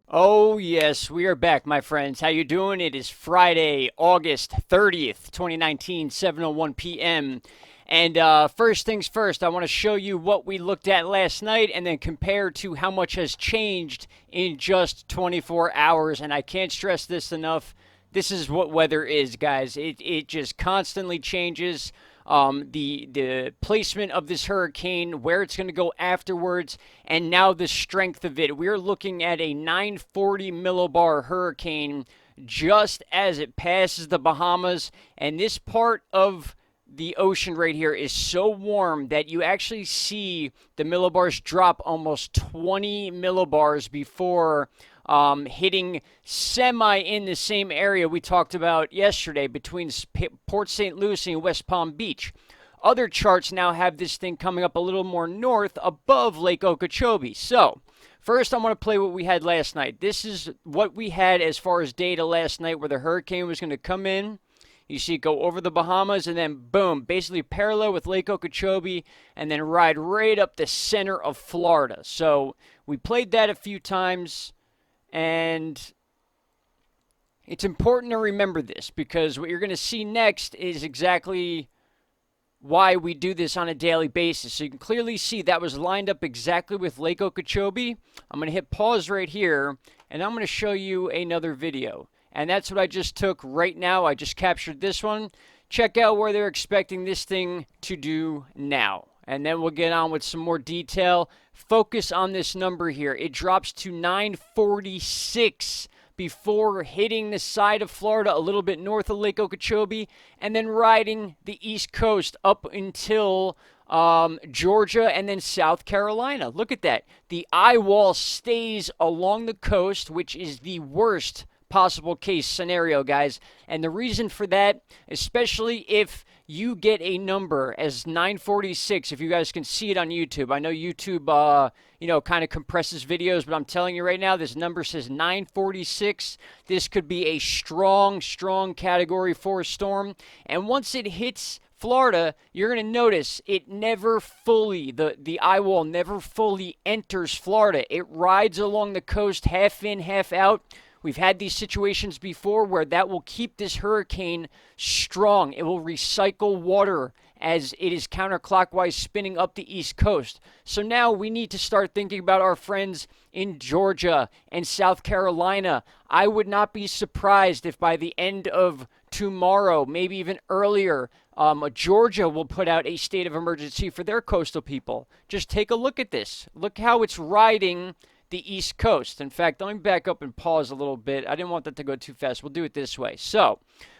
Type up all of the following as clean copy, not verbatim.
Oh yes, we are back, my friends. How you doing? It is Friday, August 30th, 2019, 7:01 p.m. And first things first, I want to show you what we looked at last night and then compare to how much has changed in just 24 hours. And I can't stress this enough. This is what weather is, guys. It just constantly changes. The placement of this hurricane, where it's going to go afterwards, and now the strength of it. We're looking at a 940 millibar hurricane just as it passes the Bahamas, and this part of the ocean right here is so warm that you actually see the millibars drop almost 20 millibars before hitting semi in the same area we talked about yesterday between Port St. Lucie and West Palm Beach. Other charts now have this thing coming up a little more north above Lake Okeechobee. So, first, I want to play what we had last night. This is what we had as far as data last night where the hurricane was going to come in. You see it go over the Bahamas and then boom, basically parallel with Lake Okeechobee and then ride right up the center of Florida. So we played that a few times and it's important to remember this because what you're going to see next is exactly why we do this on a daily basis. So you can clearly see that was lined up exactly with Lake Okeechobee. I'm going to hit pause right here and I'm going to show you another video. And that's what I just took right now. I just captured this one. Check out where they're expecting this thing to do now. And then we'll get on with some more detail. Focus on this number here. It drops to 946 before hitting the side of Florida a little bit north of Lake Okeechobee and then riding the East Coast up until Georgia and then South Carolina. Look at that. The eye wall stays along the coast, which is the worst possible case scenario, guys. And the reason for that, especially if you get a number as 946, if you guys can see it on YouTube. I know YouTube, kind of compresses videos, but I'm telling you right now, this number says 946. This could be a strong, strong Category 4 storm. And once it hits Florida, you're going to notice it never fully, the eye wall never fully enters Florida. It rides along the coast, half in, half out. We've had these situations before where that will keep this hurricane strong. It will recycle water as it is counterclockwise spinning up the East Coast. So now we need to start thinking about our friends in Georgia and South Carolina. I would not be surprised if by the end of tomorrow, maybe even earlier, Georgia will put out a state of emergency for their coastal people. Just take a look at this. Look how it's riding the East Coast. In fact, let me back up and pause a little bit. I didn't want that to go too fast. We'll do it this way. So,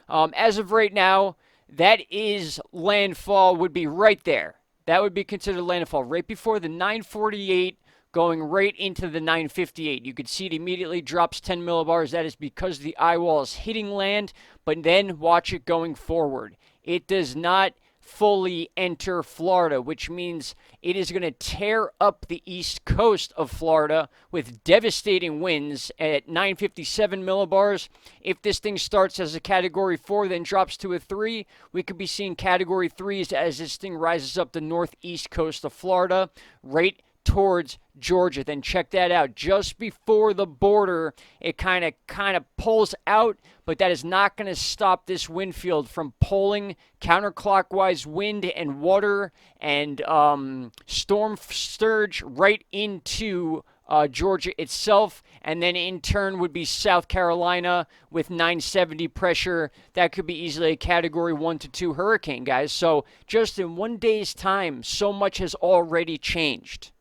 as of right now, that is landfall would be right there. That would be considered landfall right before the 948 going right into the 958. You could see it immediately drops 10 millibars. That is because the eye wall is hitting land, but then watch it going forward. It does not fully enter Florida, which means it is going to tear up the east coast of Florida with devastating winds at 957 millibars. If this thing starts as a Category 4, then drops to a 3, we could be seeing Category 3s as this thing rises up the northeast coast of Florida, right towards Georgia. Then check that out. Just before the border, it kind of pulls out, but that is not going to stop this wind field from pulling counterclockwise wind and water and storm surge right into Georgia itself, and then in turn would be South Carolina with 970 pressure. That could be easily a Category 1 to 2 hurricane, guys. So just in one day's time, so much has already changed.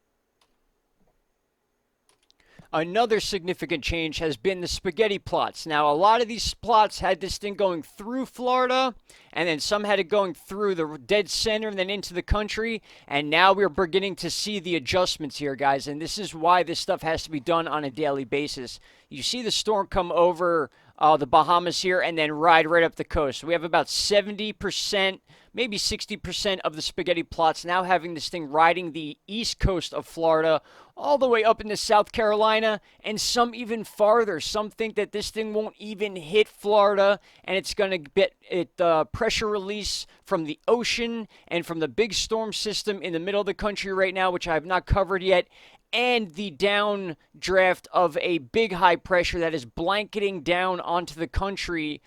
Another significant change has been the spaghetti plots. Now, a lot of these plots had this thing going through Florida, and then some had it going through the dead center and then into the country. And now we're beginning to see the adjustments here, guys. And this is why this stuff has to be done on a daily basis. You see the storm come over the Bahamas here and then ride right up the coast. We have about 70%, maybe 60% of the spaghetti plots now having this thing riding the east coast of Florida all the way up into South Carolina, and some even farther. Some think that this thing won't even hit Florida, and it's going to get pressure release from the ocean and from the big storm system in the middle of the country right now, which I have not covered yet, and the downdraft of a big high pressure that is blanketing down onto the country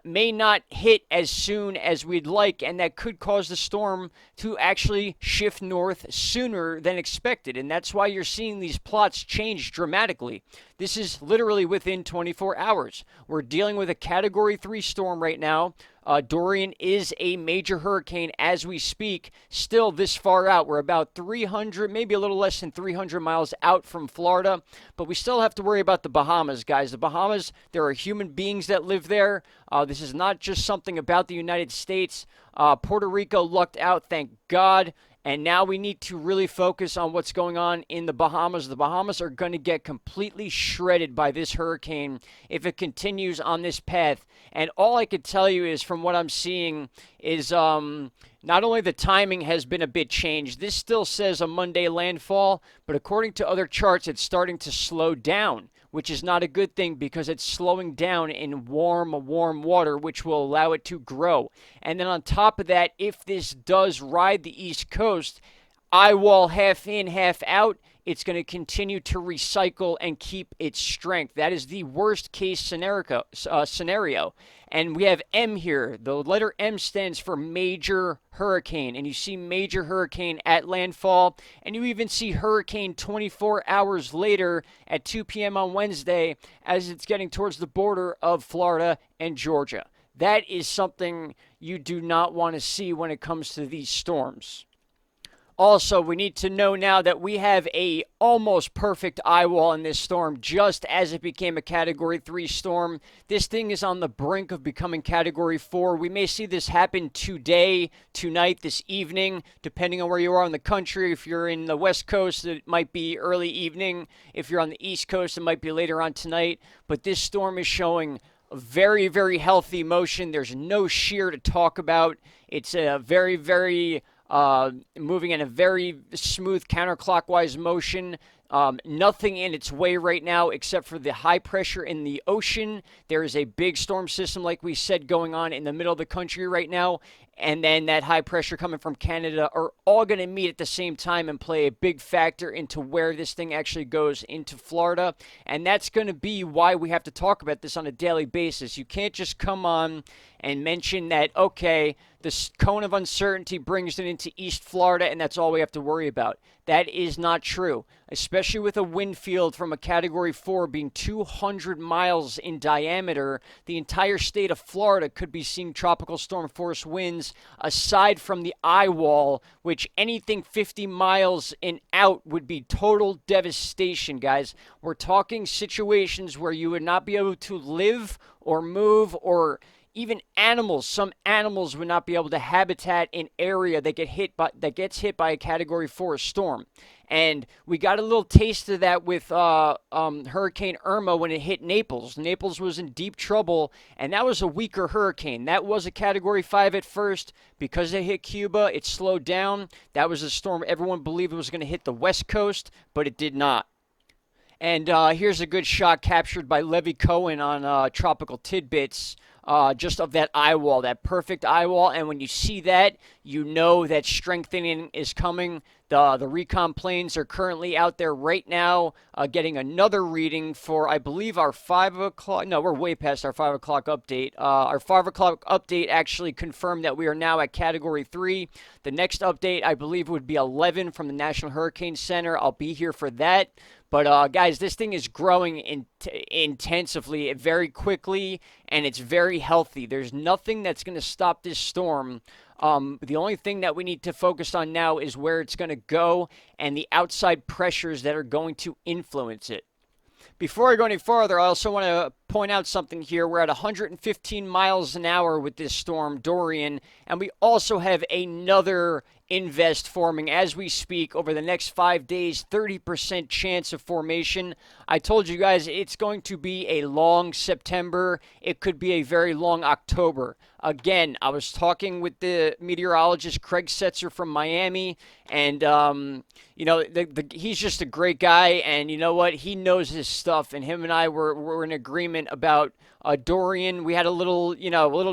may not hit as soon as we'd like, and that could cause the storm to actually shift north sooner than expected. And that's why you're seeing these plots change dramatically. This is literally within 24 hours. We're dealing with a Category 3 storm right now. Dorian is a major hurricane as we speak, still this far out. We're about 300, maybe a little less than 300 miles out from Florida, but we still have to worry about the Bahamas, guys. The Bahamas, there are human beings that live there. This is not just something about the United States. Puerto Rico lucked out, thank God. And now we need to really focus on what's going on in the Bahamas. The Bahamas are going to get completely shredded by this hurricane if it continues on this path. And all I could tell you is from what I'm seeing is not only the timing has been a bit changed. This still says a Monday landfall, but according to other charts, it's starting to slow down, which is not a good thing because it's slowing down in warm water, which will allow it to grow. And then on top of that, if this does ride the East Coast, eye wall half in, half out, it's going to continue to recycle and keep its strength. That is the worst case scenario. And we have M here. The letter M stands for major hurricane. And you see major hurricane at landfall. And you even see hurricane 24 hours later at 2 p.m. on Wednesday as it's getting towards the border of Florida and Georgia. That is something you do not want to see when it comes to these storms. Also, we need to know now that we have a almost perfect eye wall in this storm just as it became a Category 3 storm. This thing is on the brink of becoming Category 4. We may see this happen today, tonight, this evening, depending on where you are in the country. If you're in the West Coast, it might be early evening. If you're on the East Coast, it might be later on tonight. But this storm is showing very, very healthy motion. There's no shear to talk about. It's a very, very moving in a very smooth counterclockwise motion. Nothing in its way right now except for the high pressure in the ocean. There is a big storm system, like we said, going on in the middle of the country right now. And then that high pressure coming from Canada are all going to meet at the same time and play a big factor into where this thing actually goes into Florida. And that's going to be why we have to talk about this on a daily basis. You can't just come on and mention that, okay, the cone of uncertainty brings it into East Florida and that's all we have to worry about. That is not true, especially with a wind field from a Category 4 being 200 miles in diameter. The entire state of Florida could be seeing tropical storm force winds aside from the eye wall, which anything 50 miles and out would be total devastation, guys. We're talking situations where you would not be able to live or move, or even animals. Some animals would not be able to habitat in area that gets hit by a Category 4 storm. And we got a little taste of that with Hurricane Irma when it hit Naples. Naples was in deep trouble, and that was a weaker hurricane. That was a Category 5 at first. Because it hit Cuba, it slowed down. That was a storm everyone believed was going to hit the West Coast, but it did not. And here's a good shot captured by Levy Cohen on Tropical Tidbits. Just of that eye wall, that perfect eye wall. And when you see that, you know that strengthening is coming. The recon planes are currently out there right now getting another reading for, I believe, our 5 o'clock. No, we're way past our 5 o'clock update. Our 5 o'clock update actually confirmed that we are now at Category 3. The next update, I believe, would be 11 from the National Hurricane Center. I'll be here for that. But, guys, this thing is growing intensively, very quickly, and it's very healthy. There's nothing that's going to stop this storm. The only thing that we need to focus on now is where it's going to go and the outside pressures that are going to influence it. Before I go any farther, I also want to point out something here. We're at 115 miles an hour with this storm, Dorian, and we also have another invest forming as we speak over the next 5 days, 30% chance of formation. I told you guys it's going to be a long September. It could be a very long October. again, I was talking with the meteorologist Craig Setzer from Miami, and he's just a great guy, and you know what? He knows his stuff, and him and I were in agreement about Dorian. We had a little,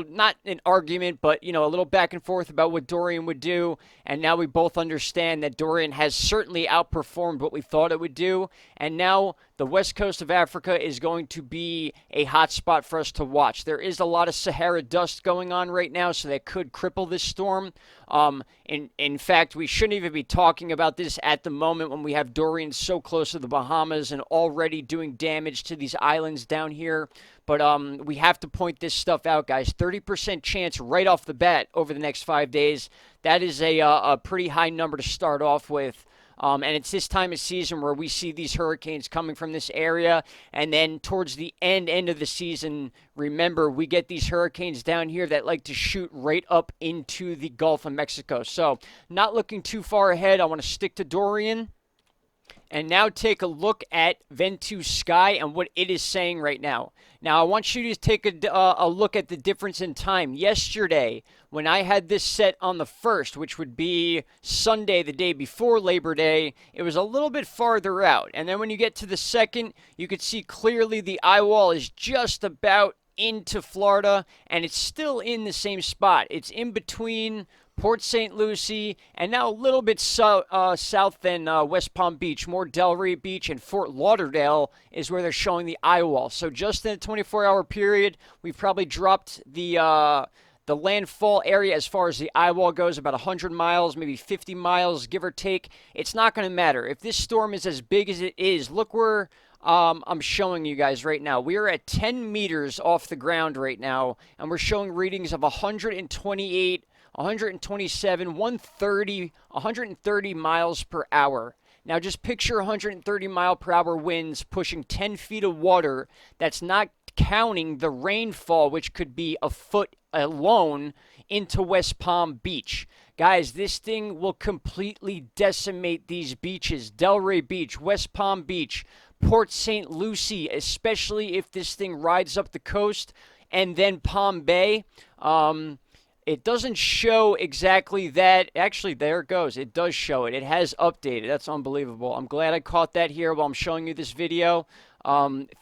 not an argument, but a little back and forth about what Dorian would do, and now we both understand that Dorian has certainly outperformed what we thought it would do, and now the west coast of Africa is going to be a hot spot for us to watch. There is a lot of Sahara dust going on right now, so that could cripple this storm. In fact, we shouldn't even be talking about this at the moment when we have Dorian so close to the Bahamas and already doing damage to these islands down here. But we have to point this stuff out, guys. 30% chance right off the bat over the next 5 days. That is a pretty high number to start off with. And it's this time of season where we see these hurricanes coming from this area. And then towards the end of the season, remember, we get these hurricanes down here that like to shoot right up into the Gulf of Mexico. So not looking too far ahead. I want to stick to Dorian. And now take a look at Ventus Sky and what it is saying right now. Now, I want you to take a look at the difference in time. Yesterday, when I had this set on the 1st, which would be Sunday, the day before Labor Day, it was a little bit farther out. And then when you get to the 2nd, you could see clearly the eye wall is just about into Florida, and it's still in the same spot. It's in between Port St. Lucie, and now a little bit south than West Palm Beach. More Delray Beach and Fort Lauderdale is where they're showing the eye wall. So just in a 24-hour period, we've probably dropped the landfall area as far as the eye wall goes, about 100 miles, maybe 50 miles, give or take. It's not going to matter. If this storm is as big as it is, look where I'm showing you guys right now. We are at 10 meters off the ground right now, and we're showing readings of 128, 127, 130, 130 miles per hour. Now just picture 130 mile per hour winds pushing 10 feet of water. That's not counting the rainfall, which could be a foot alone into West Palm Beach. Guys, this thing will completely decimate these beaches. Delray Beach, West Palm Beach, Port St. Lucie, especially if this thing rides up the coast, and then Palm Bay. It doesn't show exactly that. Actually, there it goes. It does show it. It has updated. That's unbelievable. I'm glad I caught that here while I'm showing you this video.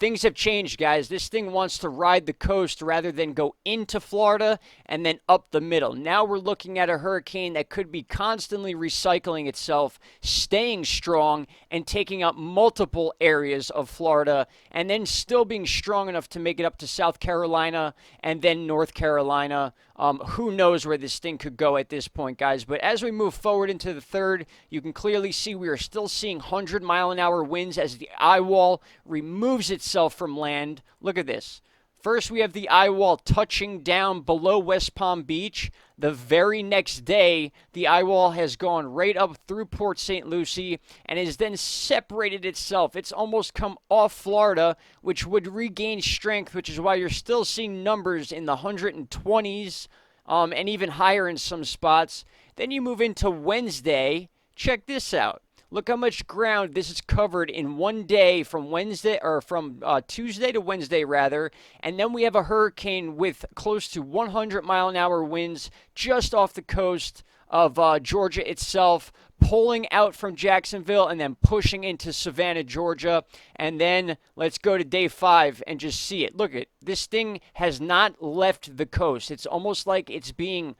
Things have changed, guys. This thing wants to ride the coast rather than go into Florida and then up the middle. Now we're looking at a hurricane that could be constantly recycling itself, staying strong, and taking up multiple areas of Florida, and then still being strong enough to make it up to South Carolina and then North Carolina. Who knows where this thing could go at this point, guys. But as we move forward into the 3rd, you can clearly see we are still seeing 100-mile-an-hour winds as the eye wall removes itself from land. Look at this. First, we have the eye wall touching down below West Palm Beach. The very next day, the eye wall has gone right up through Port St. Lucie and has then separated itself. It's almost come off Florida, which would regain strength, which is why you're still seeing numbers in the 120s and even higher in some spots. Then you move into Wednesday. Check this out. Look how much ground this is covered in one day from Tuesday to Wednesday, rather. And then we have a hurricane with close to 100-mile-an-hour winds just off the coast of Georgia itself, pulling out from Jacksonville and then pushing into Savannah, Georgia. And then let's go to day 5 and just see it. Look at this thing has not left the coast. It's almost like it's being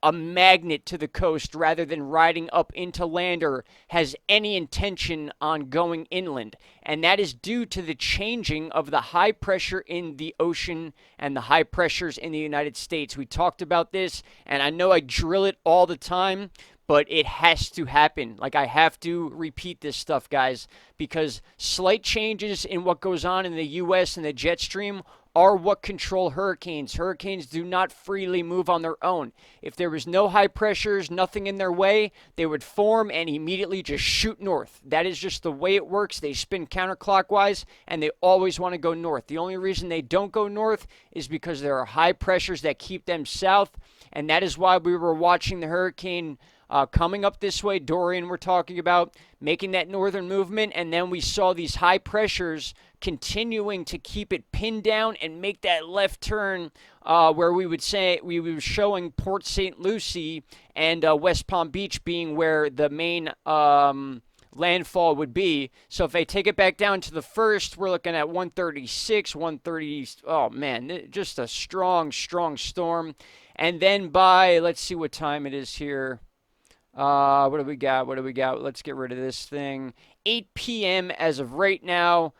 a magnet to the coast rather than riding up into land or has any intention on going inland. And that is due to the changing of the high pressure in the ocean and the high pressures in the United States. We talked about this, and I know I drill it all the time, but it has to happen. Like, I have to repeat this stuff, guys, because slight changes in what goes on in the U.S. and the jet stream are what control hurricanes. Hurricanes do not freely move on their own. If there was no high pressures, nothing in their way, they would form and immediately just shoot north. That is just the way it works. They spin counterclockwise, and they always want to go north. The only reason they don't go north is because there are high pressures that keep them south, and that is why we were watching the hurricane coming up this way. Dorian, we're talking about making that northern movement, and then we saw these high pressures continuing to keep it pinned down and make that left turn where we would say we were showing Port St. Lucie and West Palm Beach being where the main landfall would be. So if they take it back down to the first, we're looking at 136, 130. Oh man, just a strong storm. And then by, let's see what time it is here. What do we got? Let's get rid of this thing. 8 p.m. as of right now.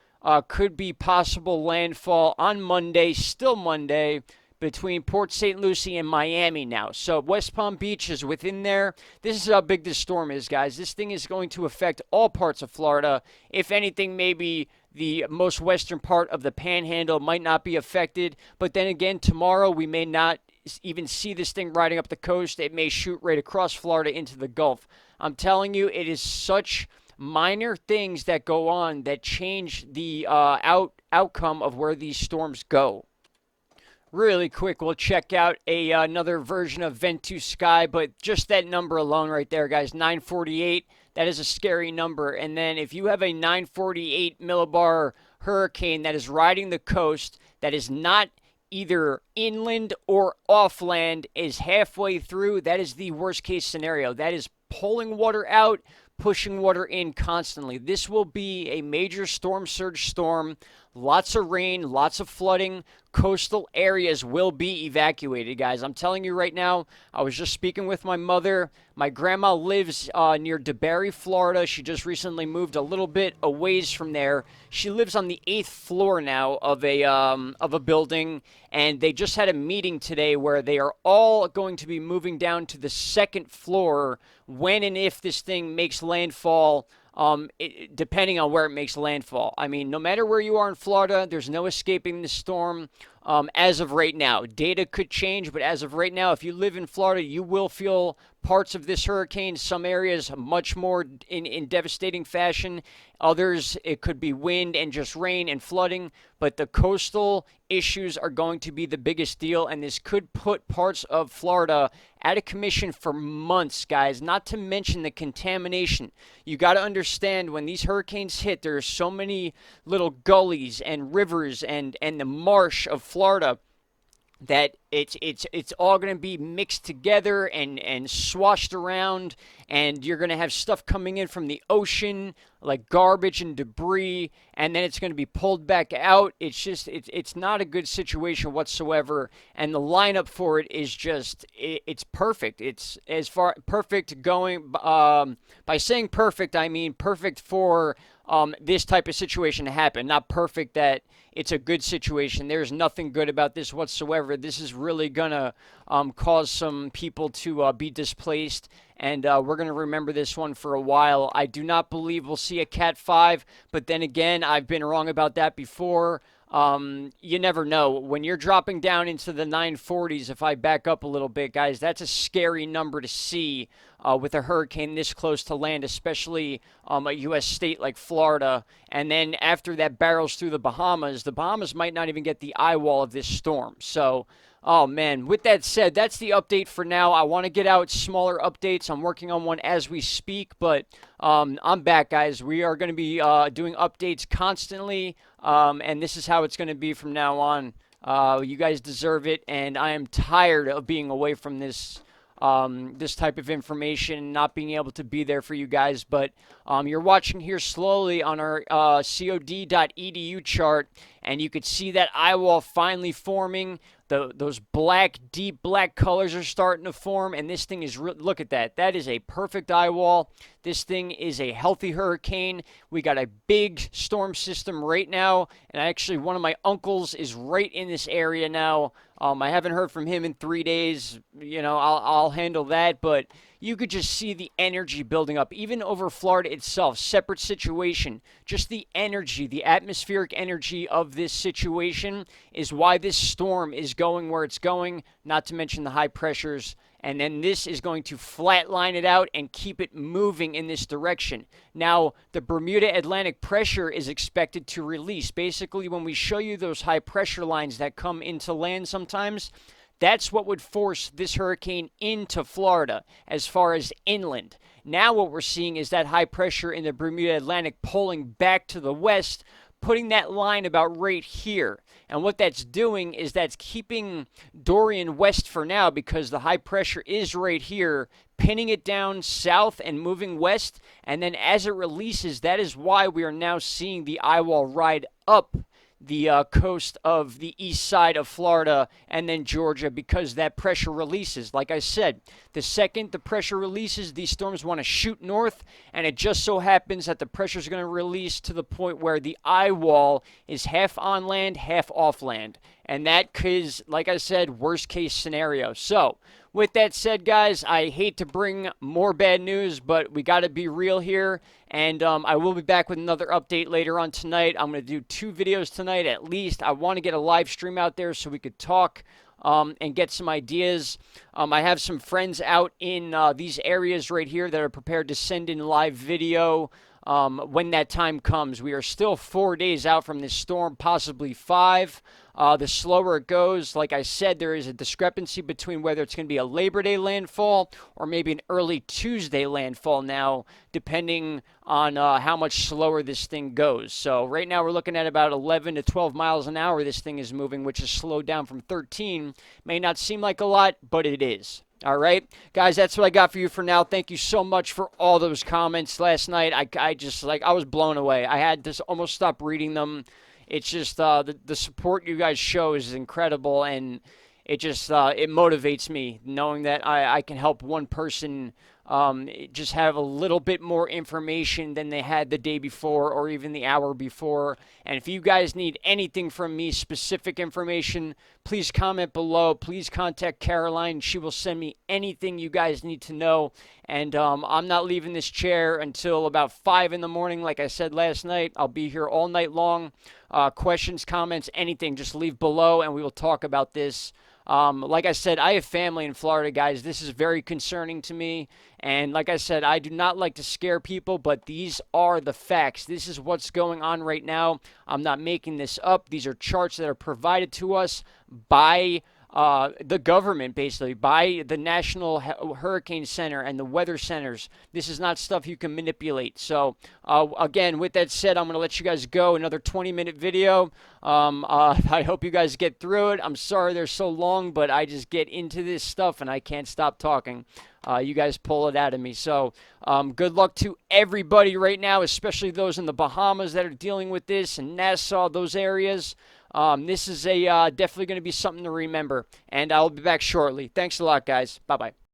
Could be possible landfall on Monday, still Monday, between Port St. Lucie and Miami now. So West Palm Beach is within there. This is how big this storm is, guys. This thing is going to affect all parts of Florida. If anything, maybe the most western part of the Panhandle might not be affected. But then again, tomorrow we may not even see this thing riding up the coast. It may shoot right across Florida into the Gulf. I'm telling you, it is such minor things that go on that change the outcome of where these storms go. Really quick, we'll check out another version of Vent to Sky, but just that number alone right there, guys, 948, that is a scary number. And then if you have a 948 millibar hurricane that is riding the coast, that is not either inland or offland, is halfway through, that is the worst case scenario. That is pulling water out, pushing water in constantly. This will be a major storm surge storm. Lots of rain, lots of flooding. Coastal areas will be evacuated, guys. I'm telling you right now, I was just speaking with my mother. My grandma lives near DeBary, Florida. She just recently moved a little bit a ways from there. She lives on the 8th floor now of a building, and they just had a meeting today where they are all going to be moving down to the 2nd floor when and if this thing makes landfall. Depending on where it makes landfall. I mean, no matter where you are in Florida, there's no escaping the storm as of right now. Data could change, but as of right now, if you live in Florida, you will feel parts of this hurricane. Some areas much more in devastating fashion. Others, it could be wind and just rain and flooding. But the coastal issues are going to be the biggest deal, and this could put parts of Florida out of commission for months, guys. Not to mention the contamination. You got to understand, when these hurricanes hit, there are so many little gullies and rivers and the marsh of Florida that it's all going to be mixed together and swashed around, and you're going to have stuff coming in from the ocean like garbage and debris, and then it's going to be pulled back out. It's just it's not a good situation whatsoever, and the lineup for it is just it's perfect. It's as far perfect going by saying perfect, I mean perfect for this type of situation to happen. Not perfect that it's a good situation. There's nothing good about this whatsoever. This is really going to cause some people to be displaced, and we're going to remember this one for a while. I do not believe we'll see a Cat 5, but then again, I've been wrong about that before. You never know. When you're dropping down into the 940s, if I back up a little bit, guys, that's a scary number to see with a hurricane this close to land, especially a U.S. state like Florida. And then after that barrels through the Bahamas might not even get the eye wall of this storm. So, oh man, with that said, that's the update for now. I want to get out smaller updates. I'm working on one as we speak, but I'm back, guys. We are going to be doing updates constantly, and this is how it's going to be from now on. You guys deserve it, and I am tired of being away from this type of information, not being able to be there for you guys. But you're watching here slowly on our cod.edu chart, and you could see that eye wall finally forming. Those black, deep black colors are starting to form, and this thing is, look at that. That is a perfect eye wall. This thing is a healthy hurricane. We got a big storm system right now, and actually one of my uncles is right in this area now. I haven't heard from him in 3 days. You know, I'll handle that, but you could just see the energy building up, even over Florida itself. Separate situation. Just the energy, the atmospheric energy of this situation is why this storm is going where it's going, not to mention the high pressures. And then this is going to flatline it out and keep it moving in this direction. Now, the Bermuda Atlantic pressure is expected to release. Basically, when we show you those high pressure lines that come into land sometimes, That's what would force this hurricane into Florida as far as inland. Now what we're seeing is that high pressure in the Bermuda Atlantic pulling back to the west, putting that line about right here. And what that's doing is that's keeping Dorian west for now because the high pressure is right here, pinning it down south and moving west. And then as it releases, that is why we are now seeing the eyewall ride up the coast of the east side of Florida and then Georgia, because that pressure releases. Like I said, the second the pressure releases, these storms want to shoot north, and it just so happens that the pressure is going to release to the point where the eye wall is half on land, half off land. And that is, like I said, worst case scenario. So with that said, guys, I hate to bring more bad news, but we got to be real here. And I will be back with another update later on tonight. I'm going to do 2 videos tonight at least. I want to get a live stream out there so we could talk and get some ideas. I have some friends out in these areas right here that are prepared to send in live video when that time comes. We are still 4 days out from this storm, possibly 5. The slower it goes, like I said, there is a discrepancy between whether it's going to be a Labor Day landfall or maybe an early Tuesday landfall now, depending on how much slower this thing goes. So right now we're looking at about 11 to 12 miles an hour this thing is moving, which is slowed down from 13. May not seem like a lot, but it is. All right, guys, that's what I got for you for now. Thank you so much for all those comments last night. I was blown away. I had to almost stop reading them. It's just the support you guys show is incredible, and it just it motivates me knowing that I can help one person just have a little bit more information than they had the day before or even the hour before. And if you guys need anything from me, specific information, please comment below. Please contact Caroline. She will send me anything you guys need to know. And I'm not leaving this chair until about 5 in the morning. Like I said last night, I'll be here all night long. Questions, comments, anything, just leave below and we will talk about this. Like I said, I have family in Florida, guys. This is very concerning to me. And like I said, I do not like to scare people, but these are the facts. This is what's going on right now. I'm not making this up. These are charts that are provided to us by the government, basically, by the National Hurricane Center and the weather centers. This is not stuff you can manipulate. So, again, with that said, I'm going to let you guys go. Another 20-minute video. I hope you guys get through it. I'm sorry they're so long, but I just get into this stuff and I can't stop talking. You guys pull it out of me. So, good luck to everybody right now, especially those in the Bahamas that are dealing with this, and Nassau, those areas. This is definitely going to be something to remember, and I'll be back shortly. Thanks a lot, guys. Bye-bye.